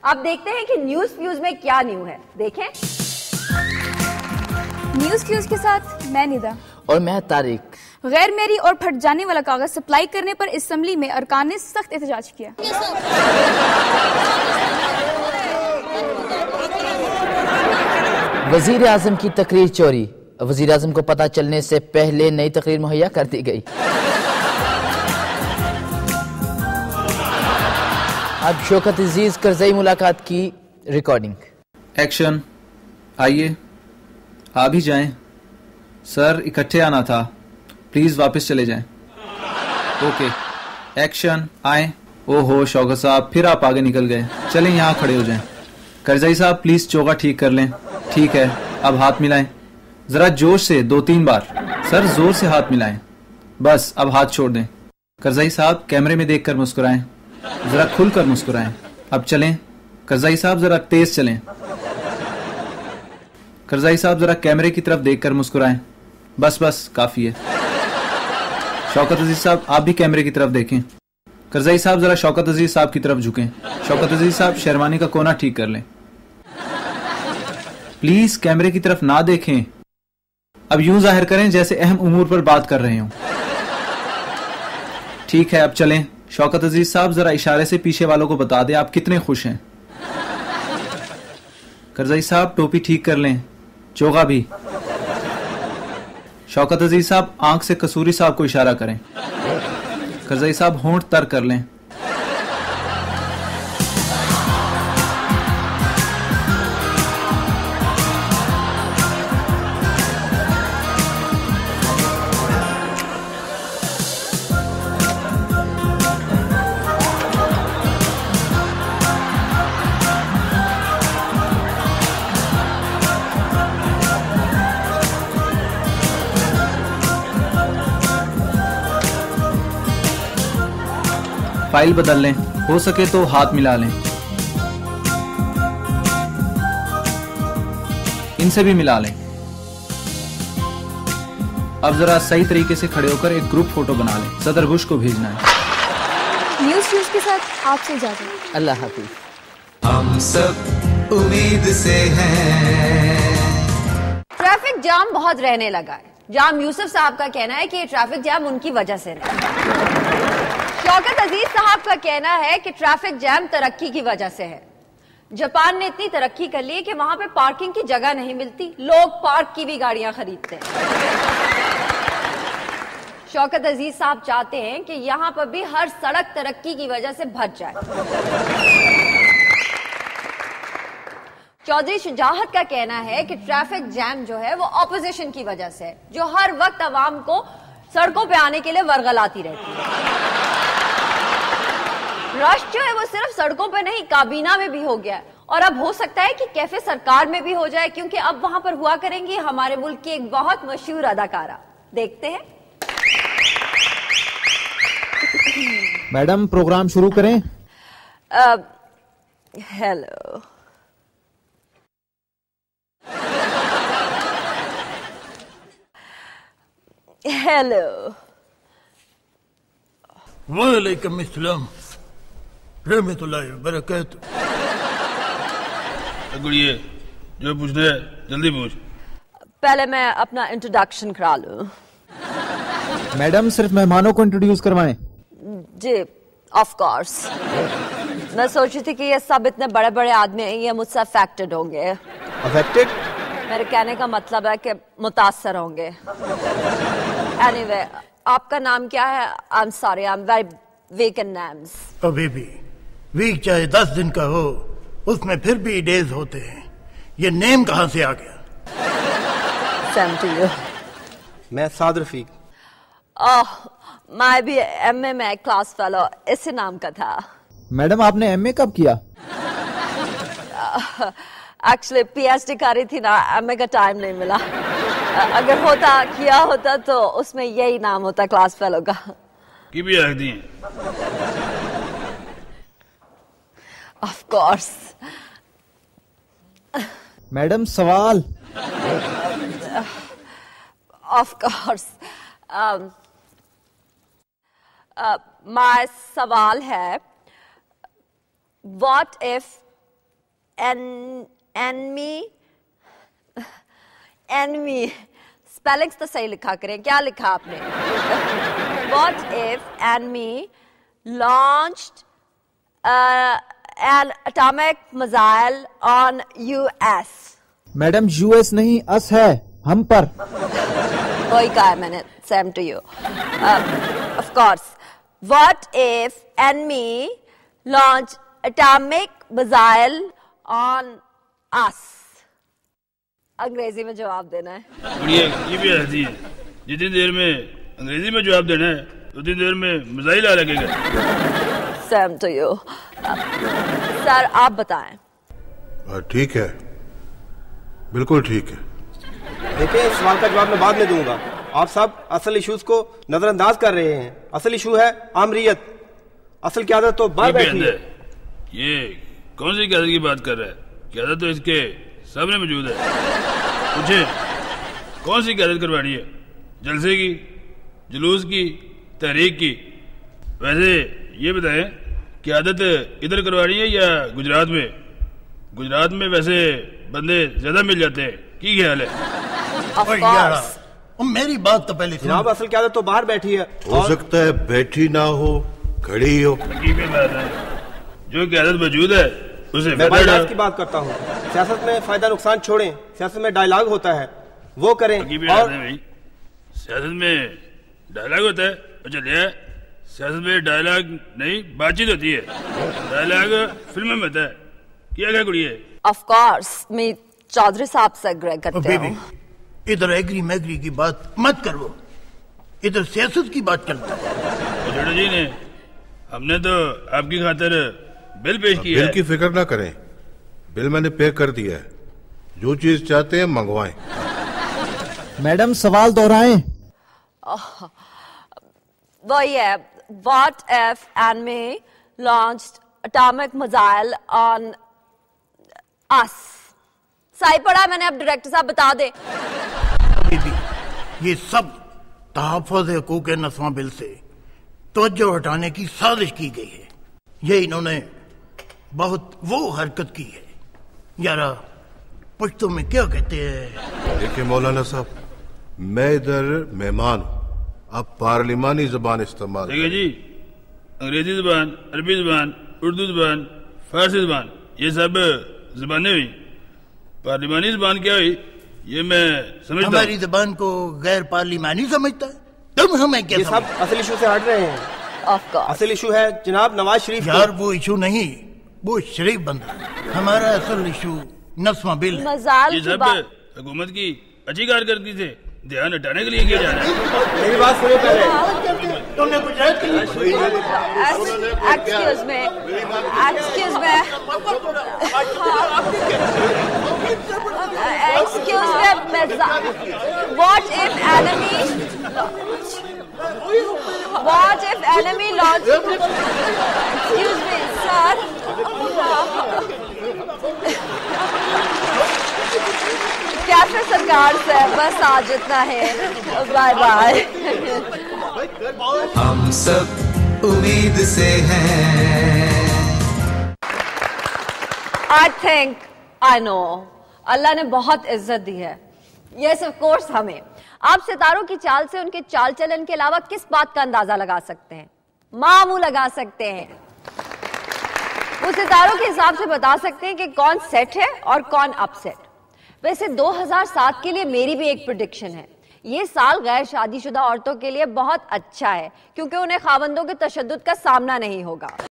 अब देखते हैं कि न्यूज फ्यूज में क्या न्यू है। देखें। न्यूज फ्यूज के साथ मैं निदा और मैं तारिक। गैर मेरी और फट जाने वाला कागज सप्लाई करने पर असेंबली में अरकान ने सख्त एहतजाज किया। वजीर आजम की तकरीर चोरी, वजीर आजम को पता चलने से पहले नई तकरीर मुहैया कर दी गई। अब शौकत अजीज करजई मुलाकात की रिकॉर्डिंग। एक्शन। आइए, आ भी जाएं। सर इकट्ठे आना था, प्लीज वापस चले जाएं। ओके। एक्शन। आए। ओहो शौकत साहब, फिर आप आगे निकल गए। चलें यहाँ खड़े हो जाएं। करजई साहब प्लीज चौका ठीक कर लें। ठीक है, अब हाथ मिलाएं, जरा जोश से 2-3 बार। सर जोर से हाथ मिलाएं। बस अब हाथ छोड़ दें। करजई साहब कैमरे में देखकर मुस्कुराएं, जरा खुलकर मुस्कुराएं। अब चलें। करजई साहब जरा तेज चलें। करजई साहब जरा कैमरे की तरफ देखकर मुस्कुराएं। बस बस काफी है। शौकत अजीज साहब आप भी कैमरे की तरफ देखें। करजई साहब जरा शौकत अजीज साहब की तरफ झुकें। शौकत अजीज साहब शेरवानी का कोना ठीक कर लें। प्लीज कैमरे की तरफ ना देखें। अब यूं जाहिर करें जैसे अहम उमूर पर बात कर रहे हों। ठीक है, अब चलें। शौकत अजीज साहब जरा इशारे से पीछे वालों को बता दें आप कितने खुश हैं। करजई साहब टोपी ठीक कर लें, चोगा भी। शौकत अजीज साहब आंख से कसूरी साहब को इशारा करें। करजई साहब होंठ तर कर लें। फाइल बदल लें, हो सके तो हाथ मिला लें। इनसे भी मिला लें। अब जरा सही तरीके से खड़े होकर एक ग्रुप फोटो बना लें। सदर बुश को भेजना है। न्यूज फ्यूज के साथ आपसे इजाजत। अल्लाह हाफिज। हम सब उम्मीद से हैं। ट्रैफिक जाम बहुत रहने लगा है। जाम यूसुफ साहब का कहना है कि ये ट्रैफिक जाम उनकी वजह से है। शौकत अजीज साहब का कहना है कि ट्रैफिक जैम तरक्की की वजह से है। जापान ने इतनी तरक्की कर ली है कि वहां पे पार्किंग की जगह नहीं मिलती, लोग पार्क की भी गाड़ियां खरीदते हैं। शौकत अजीज साहब चाहते हैं कि यहां पर भी हर सड़क तरक्की की वजह से भर जाए। चौधरी शुजाहत का कहना है कि ट्रैफिक जैम जो है वो ऑपोजिशन की वजह से है, जो हर वक्त अवाम को सड़कों पे आने के लिए वर्गलाती रहती है। रश जो है वो सिर्फ सड़कों पे नहीं, काबीना में भी हो गया है और अब हो सकता है कि कैफे सरकार में भी हो जाए, क्योंकि अब वहां पर हुआ करेंगी हमारे मुल्क की एक बहुत मशहूर अदाकारा। देखते हैं। मैडम प्रोग्राम शुरू करें। हेलो। हेलो। वालेकुम अस्सलाम रहमतुल्लाहि व बरकातहू। गुड़िए जो पूछना है जल्दी पूछ। पहले मैं अपना इंट्रोडक्शन करा लूं। मैडम सिर्फ मेहमानों को इंट्रोड्यूस करवाएं। जी ऑफ कोर्स। मैं सोच रही थी कि ये सब इतने बड़े बड़े आदमी हैं, ये मुझसे अफेक्टेड होंगे। अफेक्टेड? मेरे कहने का मतलब है कि मुतासर होंगे। एनीवे, आपका नाम क्या है? I am sorry, I am very weak in names. अभी भी वीक चाहे 10 दिन का हो, उसमें फिर भी डेज होते हैं। ये नेम कहां से आ गया? Same to you. मैं साद रफीक। ओह, मैं भी एमए में क्लास फेलो इसी नाम का था। मैडम आपने एमए कब किया? एक्चुअली पीएचडी कर रही थी ना, एमए का टाइम नहीं मिला। अगर किया होता तो उसमें यही नाम होता क्लास फेलो का। की भी रख दी। Of course. मैडम सवाल। Of course. माय सवाल है, व्हाट इफ enemy स्पेलिंग्स तो सही लिखा करें, क्या लिखा आपने? What if enemy launched an atomic missile on US? Madam US नहीं अस है, हम पर। वही कहा है मैंने, same to you. Of course. What if enemy launched atomic missile on us? अंग्रेजी में जवाब देना है। ये भी ऐसी है, जितनी देर में अंग्रेजी में जवाब देना है उतनी देर में मिसाइल आ लगेगा। Same to you. सर आप बताएं। ठीक है, बिल्कुल ठीक है। देखिए, इस सवाल का जवाब मैं बाद में दूंगा। आप सब असल इश्यूज को नजरअंदाज कर रहे हैं। असल इशू है आमरीयत। असल क़यादत तो बाहर बैठी है। ये कौन सी क़यादत की बात कर रहा है? क़यादत तो इसके सामने मौजूद है। मुझे कौन सी क़यादत करवानी है? जलसे की, जुलूस की, तहरीक की? वैसे ये बताएं, क़यादत इधर करवानी है या गुजरात में? गुजरात में वैसे बंदे ज्यादा मिल जाते हैं, की ख्याल है? मेरी बात तो पहले जनाब, असल क़यादत तो बाहर बैठी है। हो सकता है बैठी ना हो, खड़ी हो। जो क़यादत मौजूद है उसे मैं बाइलाग की बात करता हूँ। सियासत में फायदा नुकसान छोड़ें, सियासत में डायलॉग होता है, वो करें। और सियासत में डायलॉग होता है? चलिए, सियासत में डायलॉग नहीं, बातचीत होती है। डायलॉग फिल्म में होता है। क्या कुड़ी है? ऑफ कोर्स मैं चौधरी साहब से एग्री करते हूँ। इधर एग्री मैग्री की बात मत करो, इधर सियासत की बात करता है। छोटू जी ने हमने तो आपकी खातिर बिल पेश किया बिल की फिक्र ना करें, बिल मैंने पे कर दिया है। जो चीज चाहते हैं मंगवाएं। मैडम सवाल दोहराएं। वही है, What if enemy launched atomic missile on us? सही पढ़ा मैंने, अब डायरेक्टर साहब बता दे। ये सब तहफ़्फ़ुज़ हुकूक़ नस्वां बिल से तवज्जो हटाने की साजिश की गई है। ये इन्होंने बहुत वो हरकत की है। यारा पश्तो में क्या कहते हैं? देखिए मौलाना साहब, मैं इधर मेहमान हूँ, आप पार्लिमानी जबान इस्तेमाल। देखिए जी, अंग्रेजी जबान, अरबी जबान, उर्दू जबान, फारसी जबान, ये सब जबानें हुई। पार्लिमानी जबान क्या हुई ये मैं समझता हूँ। हमारी जबान को गैर पार्लिमानी समझता है? तुम हमें क्या? ये सब असल इशू से हट रहे हैं। असल इशू है जनाब नवाज शरीफ। यार वो इशू नहीं, वो शरीफ बंदा। हमारा असल इशू नस्वा बिल है। ये सब हुकूमत की अच्छी कारकर्दगी से ध्यान हटाने के लिए किया जा रहा है। मेरी बात सुनो पहले। तुमने कुछ excuse me, What if enemy launch? Excuse me, sir. क्या फिर सरकार से बस आज इतना है। Bye bye. हम सब उम्मीद से हैं। I think I know. अल्लाह ने बहुत इज्जत दी है। Yes, of course हमें। आप सितारों की चाल से उनके चाल चलन के अलावा किस बात का अंदाजा लगा सकते हैं? मामू लगा सकते हैं। वो सितारों के हिसाब से बता सकते हैं कि कौन सेट है और कौन अपसेट। वैसे 2007 के लिए मेरी भी एक प्रेडिक्शन है। ये साल गैर शादीशुदा औरतों के लिए बहुत अच्छा है क्योंकि उन्हें खावंदों के तशद्दुद का सामना नहीं होगा।